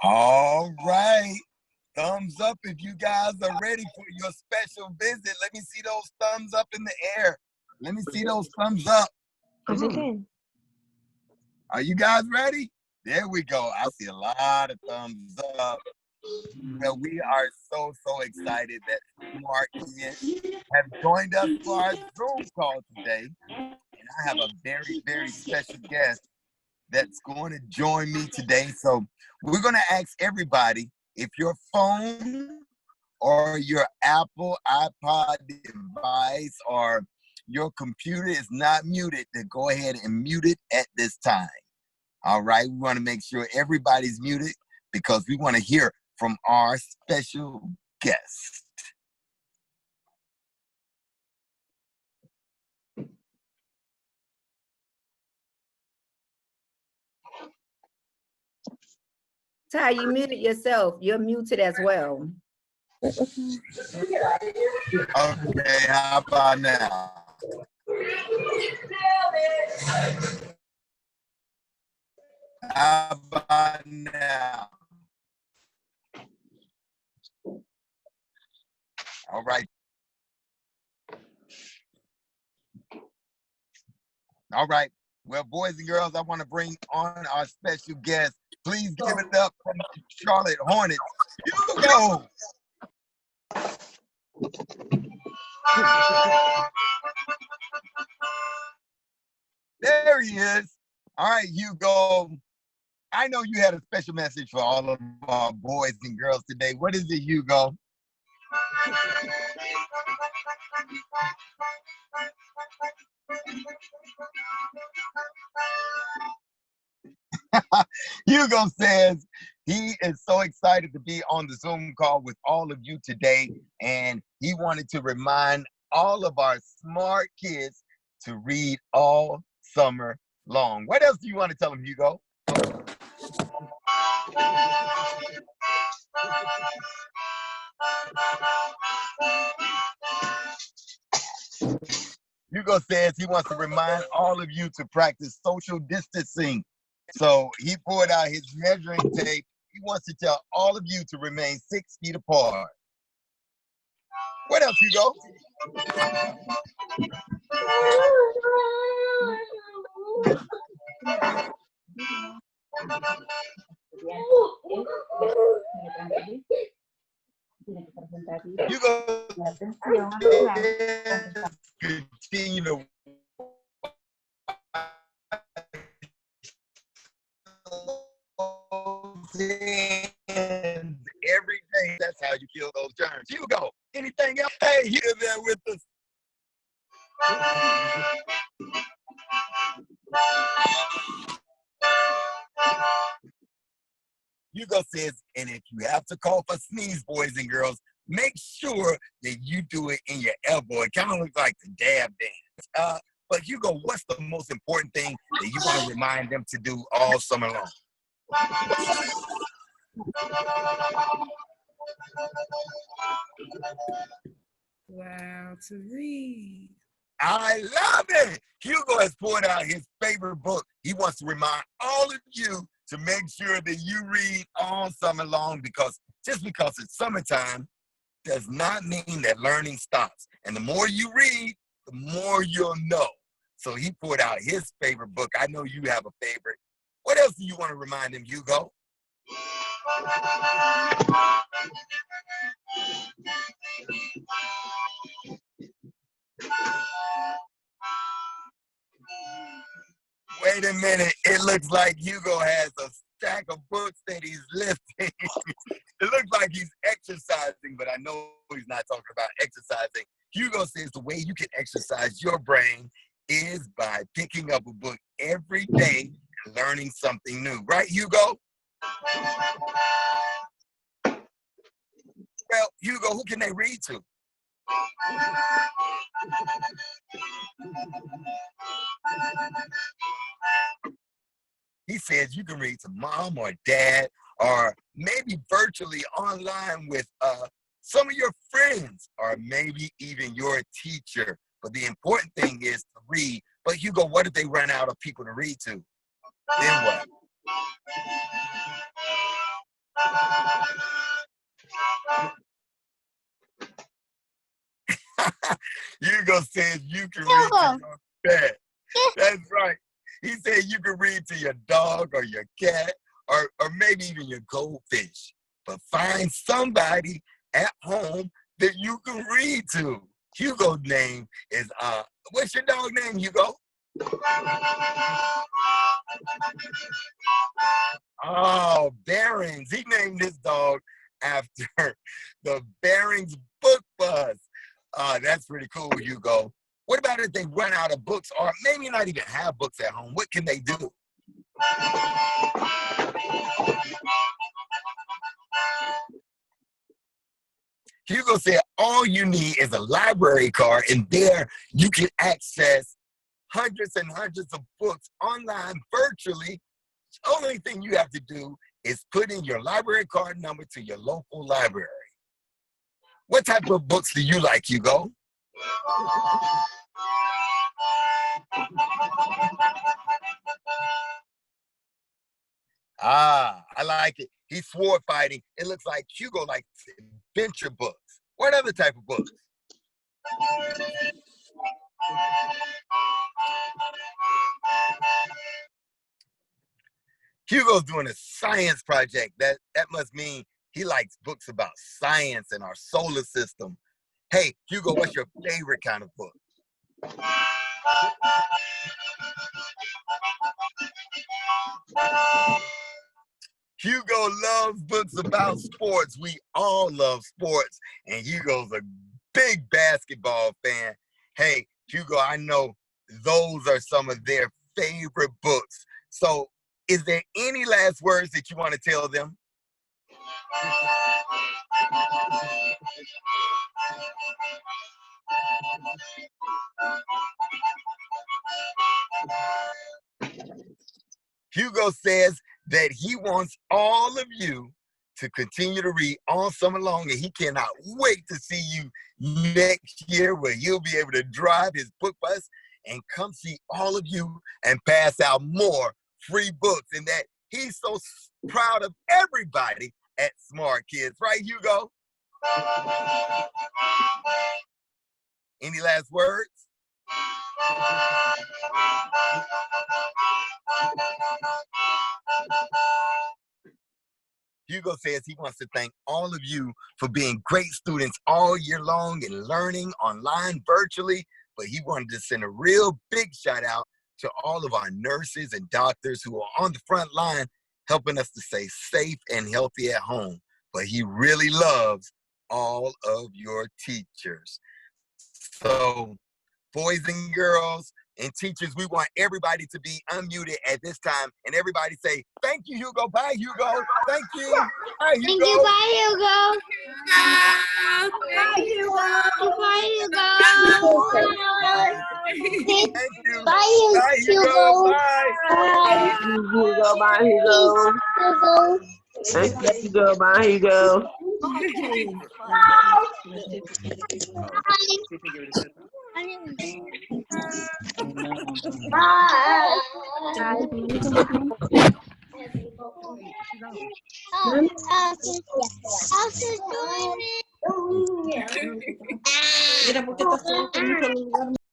All right. Thumbs up if you guys are ready for your special visit. Let me see those thumbs up in the air. Let me see those thumbs up. Are you guys ready? There we go. I see a lot of thumbs up. Well, we are so excited that Smart Kids have joined us for our Zoom call today. And I have a very special guest that's going to join me today. So we're going to ask everybody, if your phone or your Apple iPod device or your computer is not muted, to go ahead and mute it at this time. All right, we want to make sure everybody's muted because we want to hear from our special guest. Ty, you muted yourself. You're muted as well. Okay, how about now? How about now? All right. All right. Well, boys and girls, I want to bring on our special guest. Please give it up for the Charlotte Hornets. Hugo! There he is. All right, Hugo. I know you had a special message for all of our boys and girls today. What is it, Hugo? Hugo says he is so excited to be on the Zoom call with all of you today, and he wanted to remind all of our smart kids to read all summer long. What else do you want to tell them, Hugo? Hugo says he wants to remind all of you to practice social distancing. So he pulled out his measuring tape. He wants to tell all of you to remain 6 feet apart. What else, Hugo? Hugo continue to every day. That's how you kill those germs. Hugo, anything else? Hey, you're there with us. Hugo says, and if you have to cough or sneeze, boys and girls, make sure that you do it in your elbow. It kind of looks like the dab dance. But Hugo, what's the most important thing that you want to remind them to do all summer long? Wow, to read. I love it. Hugo has poured out his favorite book. He wants to remind all of you to make sure that you read all summer long, because just because it's summertime does not mean that learning stops. And the more you read, the more you'll know. So he poured out his favorite book. I know you have a favorite. What else do you want to remind him, Hugo? Wait a minute. It looks like Hugo has a stack of books that he's lifting. It looks like he's exercising, but I know he's not talking about exercising. Hugo says the way you can exercise your brain is by picking up a book every day and learning something new. Right, Hugo? Well, Hugo, who can they read to? He says you can read to mom or dad, or maybe virtually online with some of your friends, or maybe even your teacher. But the important thing is to read. But Hugo, what if they run out of people to read to? Then what? Hugo says you can read to your pet. That's right. He said you can read to your dog or your cat or maybe even your goldfish. But find somebody at home that you can read to. Hugo's name is, what's your dog name, Hugo? Oh, Barings. He named his dog after the Barings book bus. That's pretty cool, Hugo. What about if they run out of books or maybe not even have books at home? What can they do? Hugo said all you need is a library card, and there you can access hundreds and hundreds of books online virtually. The only thing you have to do is put in your library card number to your local library. What type of books do you like, Hugo? I like it. He's sword fighting. It looks like Hugo likes adventure books. What other type of books? Hugo's doing a science project. That must mean he likes books about science and our solar system. Hey, Hugo, what's your favorite kind of book? Hugo loves books about sports. We all love sports, and Hugo's a big basketball fan. Hey, Hugo, I know those are some of their favorite books. So is there any last words that you want to tell them? Hugo says that he wants all of you to continue to read all summer long, and he cannot wait to see you next year where he'll be able to drive his book bus and come see all of you and pass out more free books, and that he's so proud of everybody at Smart Kids. Right, Hugo? Any last words? Hugo says he wants to thank all of you for being great students all year long and learning online virtually, but he wanted to send a real big shout out to all of our nurses and doctors who are on the front line helping us to stay safe and healthy at home. But he really loves all of your teachers. So, boys and girls and teachers, we want everybody to be unmuted at this time, and everybody say, thank you, Hugo. Bye, Hugo. Thank you. Bye, Hugo. Thank you. Bye, Hugo. Bye, Hugo. Bye, Hugo. Thank you. Bye, Bye, Hugo. Bye. Bye. Hugo, bye, Hugo. Hugo. Thank you, Hugo, bye, Hugo. Bye.